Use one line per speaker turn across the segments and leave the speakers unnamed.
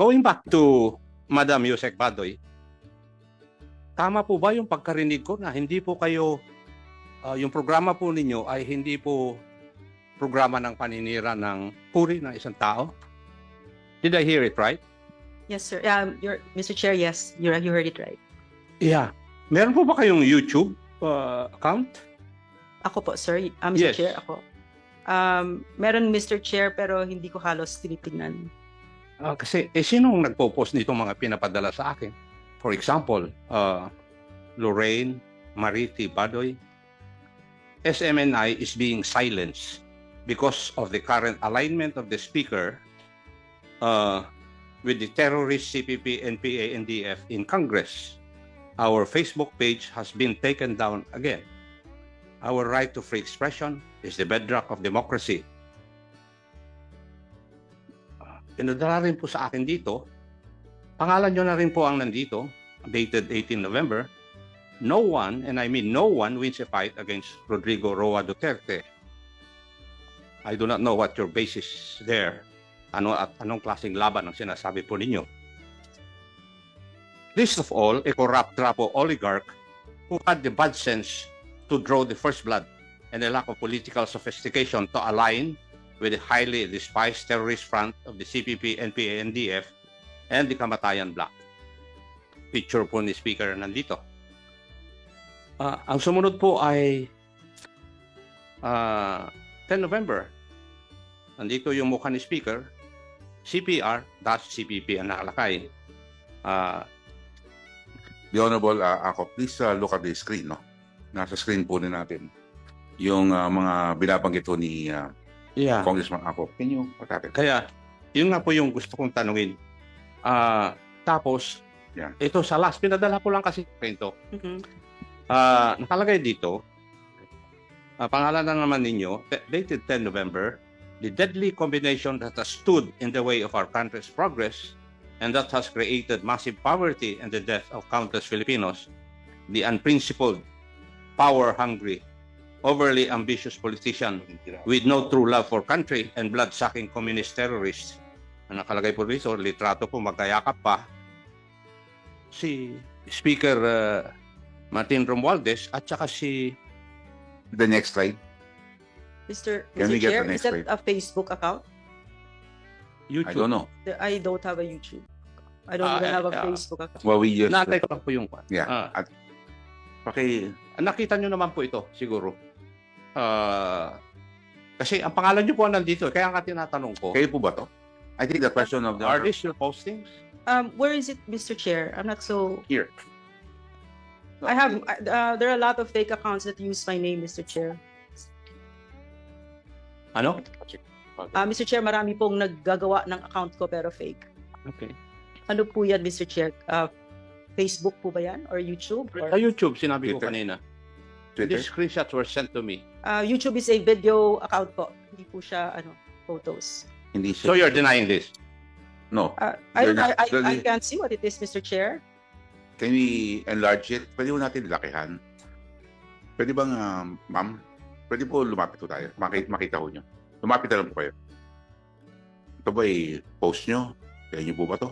Going back to Madam Yusek Badoy, tama po ba yung pagkarinig ko na hindi po kayo, yung programa po ninyo ay hindi po programa ng paninira ng puri ng isang tao? Did I hear it right?
Yes, sir. Mr. Chair, yes, you heard it right.
Yeah. Meron po ba kayong YouTube account?
Ako po, sir. Mr.
Yes.
Chair, ako. Meron, Mr. Chair, pero hindi ko halos tinitingnan.
Kasi sinong nagpo-post nitong mga pinapadala sa akin? For example, Lorraine Mariti Badoy. SMNI is being silenced because of the current alignment of the speaker with the terrorist CPP, NPA, NDF in Congress. Our Facebook page has been taken down again. Our right to free expression is the bedrock of democracy. Pinadala rin po sa akin dito. Pangalan nyo na rin po ang nandito, dated 18 November. No one, and I mean no one, wins a fight against Rodrigo Roa Duterte. I do not know what your basis there. Anong klaseng laban ang sinasabi po ninyo? Least of all, a corrupt trapo oligarch who had the bad sense to draw the first blood and a lack of political sophistication to align with the highly despised terrorist front of the CPP, NPA, NDF, and the Kamatayan Bloc. Picture po ni Speaker nandito. Ang sumunod po ay 10 November. Nandito yung mukha ni Speaker, CPR-CPP ang nakalakay.
The Honorable Ako, please look at the screen. No? Nasa screen po na natin yung mga binabanggit po ni Congressman Ako. Can you patapit?
Kaya, yun nga po yung gusto kong tanungin. Tapos, ito sa last, pinadala ko lang kasi ito. Nakalagay dito, pangalan na naman ninyo, dated 10 November, the deadly combination that has stood in the way of our country's progress and that has created massive poverty and the death of countless Filipinos, the unprincipled, power-hungry, overly ambitious politician with no true love for country and blood-sucking communist terrorists. Ang nakalagay po dito, litrato po, magkayakap pa si Speaker Martin Romualdez at saka si...
The next slide.
Mr.
Can we get
Chair,
the next
is that
slide?
a Facebook account?
YouTube.
I don't know.
I don't have a YouTube. I don't even have a Facebook account.
Well, we just...
Natay ko lang po yung...
Yeah.
Nakita nyo naman po ito, siguro. Kasi ang pangalan nyo po nandito, kaya nga tinatanong ko.
Kayo po ba to? I think the question of the...
Are these your postings?
Where is it, Mr. Chair? I'm not so...
Here.
I have... there are a lot of fake accounts that use my name, Mr. Chair.
Ano?
Mr. Chair, marami pong naggagawa ng account ko pero fake.
Okay.
Ano po yan, Mr. Chair? Facebook po ba yan? Or YouTube? Or...
Sa YouTube, sinabi ko
Twitter.
kanina.
Twitter?
These screenshots were sent to me.
YouTube is a video account po. Hindi po siya, photos.
Hindi siya.
So you're denying this?
No.
I can't see what it is, Mr. Chair.
Can we enlarge it? Pwede po natin lakihan. Pwede bang, ma'am? Pwede po lumapit po tayo. Makita ko nyo. Lumapit na lang po kayo. Ito ba post nyo? Kaya nyo po ba to?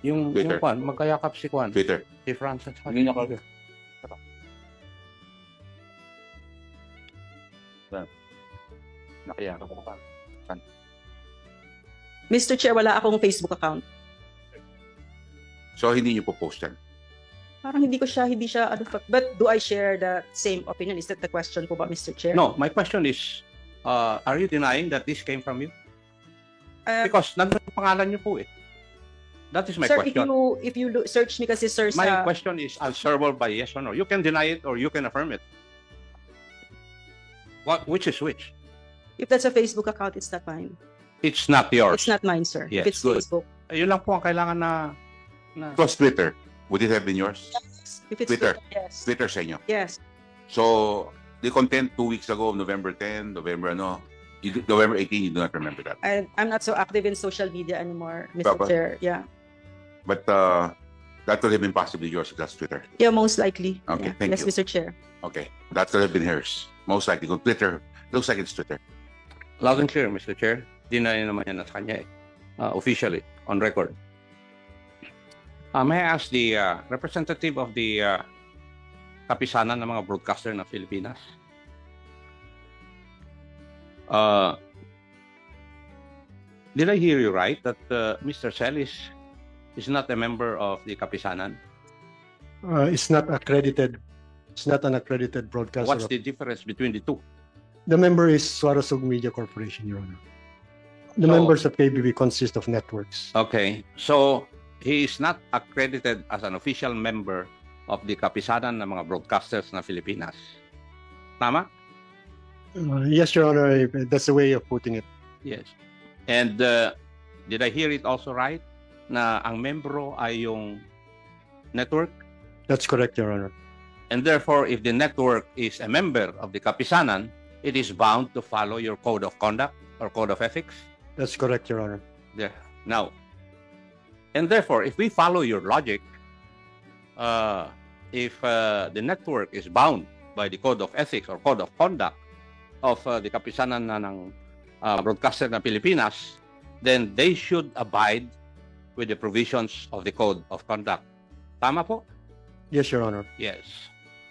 Yung
Twitter.
Kwan, magkayakap si Kwan.
Twitter.
Si Francis.
Hindi niya kagaya. Nakayakap ko pa.
Mr. Chair, wala akong Facebook account.
So, hindi niyo po post yan?
Parang hindi siya, but do I share the same opinion? Is that the question po ba, Mr. Chair?
No, my question is, are you denying that this came from you? Because nandun ang pangalan niyo po eh. That is my
sir,
question.
if you search me kasi, sir,
My
sa...
question is answerable by yes or no. You can deny it or you can affirm it. Which is which?
If that's a Facebook account, it's not mine.
It's not yours.
It's not mine, sir.
Yes,
if it's
good.
Facebook.
Yun lang po ang kailangan na...
It was Twitter. Would it have been yours?
Yes. If it's
Twitter.
yes.
Twitter sa inyo.
Yes.
So, the content 2 weeks ago, November 10, November 18, you do not remember that.
I'm not so active in social media anymore, Mr.
Papa.
Chair. Yeah.
But That could have been possibly yours if that's Twitter.
Yeah, most likely.
Okay,
Yeah.
thank
Yes,
you.
Mr. Chair.
Okay, that could have been hers. Most likely. Kung Twitter, looks like it's Twitter.
Loud and clear, Mr. Chair. Deny naman yan sa kanya officially, on record. May I ask the representative of the kapisanan ng mga broadcaster na Pilipinas? Did I hear you right that Mr. Celis is not a member of the kapisanan?
It's not accredited. It's not an accredited broadcaster.
What's the difference between the two?
The member is Suarezug Media Corporation, Your Honor. The
So-
members of KBB consist of networks.
Okay, so he is not accredited as an official member of the kapisanan ng mga broadcasters na Pilipinas. Tama?
Yes, Your Honor. That's the way of putting it.
Yes. And did I hear it also right na ang membro ay yung network?
That's correct, Your Honor.
And therefore, if the network is a member of the kapisanan, it is bound to follow your code of conduct or code of ethics?
That's correct, Your Honor.
There. Now, and therefore, if we follow your logic, if the network is bound by the code of ethics or code of conduct of the kapisanan na ng broadcaster na Pilipinas, then they should abide with the provisions of the code of conduct. Tama po?
Yes, Your Honor.
Yes.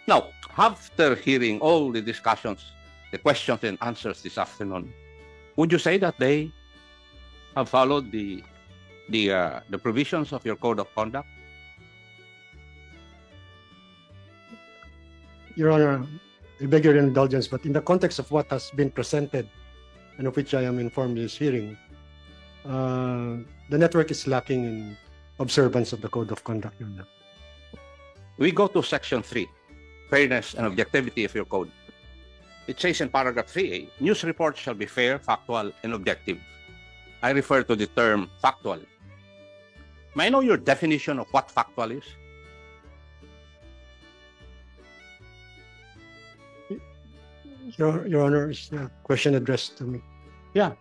Now, after hearing all the discussions, the questions and answers this afternoon, would you say that they have followed the provisions of your code of conduct?
Your Honor, I beg your indulgence, but in the context of what has been presented and of which I am informed in this hearing, the network is lacking in observance of the code of conduct, Your Honor.
We go to section 3, fairness and objectivity of your code. It says in paragraph 3A, news reports shall be fair, factual, and objective. I refer to the term factual. May I know your definition of what factual is?
Your Honor, is the question addressed to me.
You're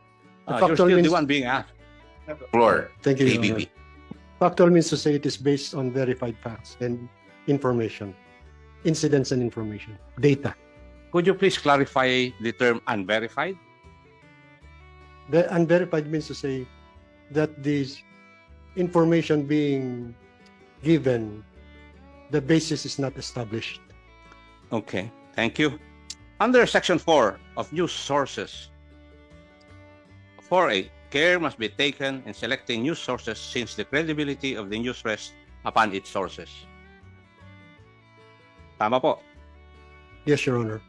factual
still the
means-
one being asked.
Floor,
Thank you, Your Honor.
KBB.
Factual means to say it is based on verified facts and information, incidents and information, data.
Could you please clarify the term unverified?
The unverified means to say that this information being given, the basis is not established.
Okay, thank you. Under section 4 of news sources, 4A, care must be taken in selecting news sources since the credibility of the news rests upon its sources. Tama po.
Yes, Your Honor.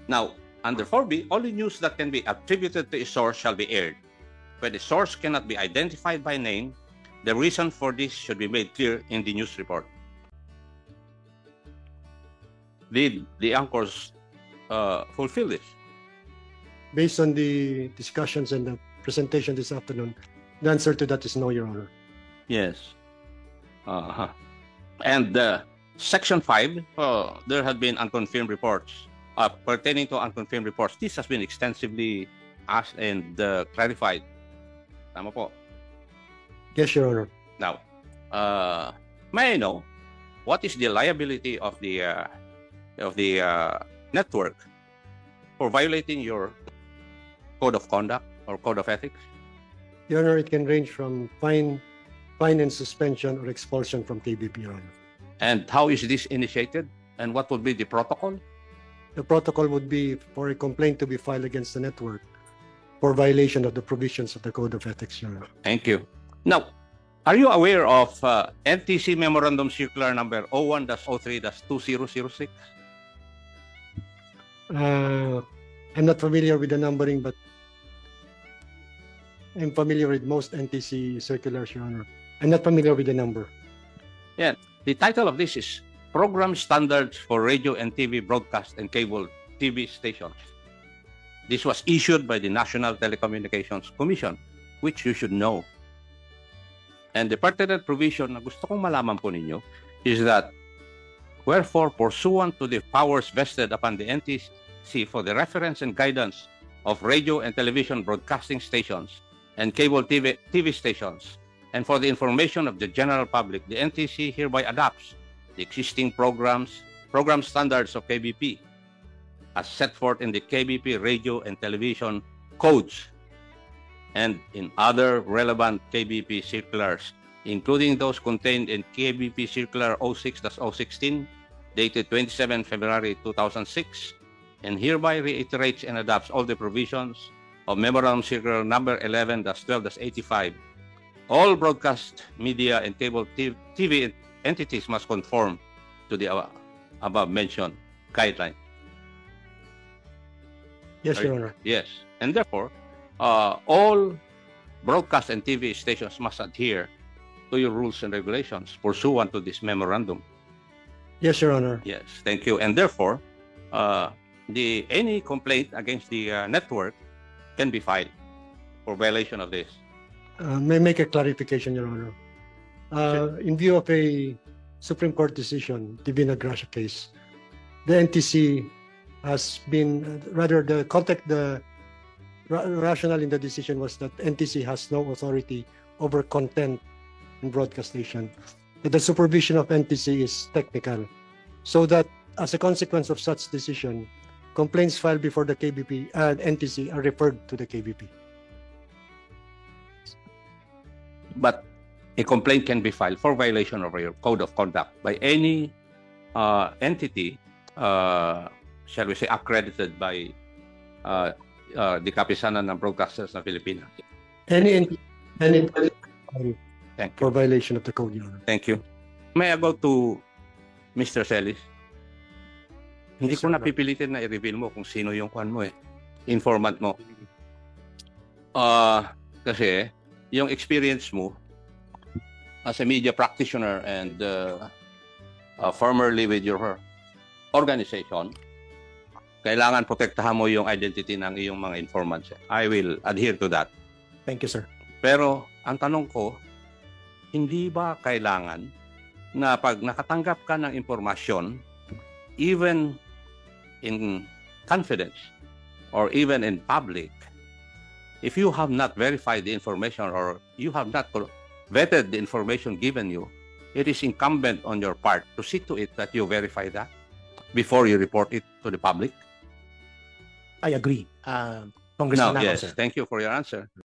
Now, under 4B, only news that can be attributed to a source shall be aired. When the source cannot be identified by name, the reason for this should be made clear in the news report. Did the anchors fulfill this?
Based on the discussions and the presentation this afternoon, the answer to that is no, Your Honor.
Yes. And section 5, there have been unconfirmed reports pertaining to unconfirmed reports. This has been extensively asked and clarified. Tama po.
Yes, Your Honor.
Now, may I know what is the liability of the network for violating your code of conduct or code of ethics?
Your Honor, it can range from fine and suspension or expulsion from KBP, Your Honor.
And how is this initiated? And what would be the protocol?
The protocol would be for a complaint to be filed against the network for violation of the provisions of the Code of Ethics, Your Honor.
Thank you. Now, are you aware of NTC Memorandum Circular number 01-03-2006?
I'm not familiar with the numbering, but I'm familiar with most NTC circulars, Your Honor. I'm not familiar with the number.
The title of this is Program Standards for Radio and TV Broadcast and Cable TV Stations. This was issued by the National Telecommunications Commission, which you should know. And the pertinent provision na gusto kong malaman po ninyo is that, wherefore, pursuant to the powers vested upon the NTC for the reference and guidance of radio and television broadcasting stations and cable TV stations and for the information of the general public, the NTC hereby adopts the existing program standards of KBP as set forth in the KBP radio and television codes and in other relevant KBP circulars, including those contained in KBP Circular 06-016, dated 27 February 2006, and hereby reiterates and adopts all the provisions of Memorandum Circular number 11-12-85. All broadcast media and cable TV entities must conform to the above-mentioned guideline.
Yes, Your Honor.
Yes, and therefore, all broadcast and TV stations must adhere to your rules and regulations pursuant to this memorandum.
Yes, Your Honor.
Yes, thank you. And therefore, any complaint against the network can be filed for violation of this.
May I make a clarification, Your Honor. In view of a Supreme Court decision, the Vinagracia case, the NTC has been, rather the rationale in the decision was that NTC has no authority over content in broadcast station. The supervision of NTC is technical, so that as a consequence of such decision, complaints filed before the KBP and NTC are referred to the KBP.
But a complaint can be filed for violation of your code of conduct by any entity, shall we say, accredited by the Kapisanan ng Broadcasters ng Pilipinas.
Any
Thank you.
for violation of the code, Your Honor.
Thank you. May I go to Mr. Celis? Hindi
Yes,
ko
sir.
napipilitin na i-reveal mo kung sino yung kwan mo informant mo. Kasi yung experience mo as a media practitioner and formerly with your organization, kailangan protektahan mo yung identity ng iyong mga informants. I will adhere to that.
Thank you, sir.
Pero ang tanong ko, hindi ba kailangan na pag nakatanggap ka ng impormasyon, even in confidence or even in public, if you have not verified the information or you have not vetted the information given you, it is incumbent on your part to see to it that you verify that before you report it to the public?
I agree. Congressman
No,
Nako,
yes.
sir.
Thank you for your answer.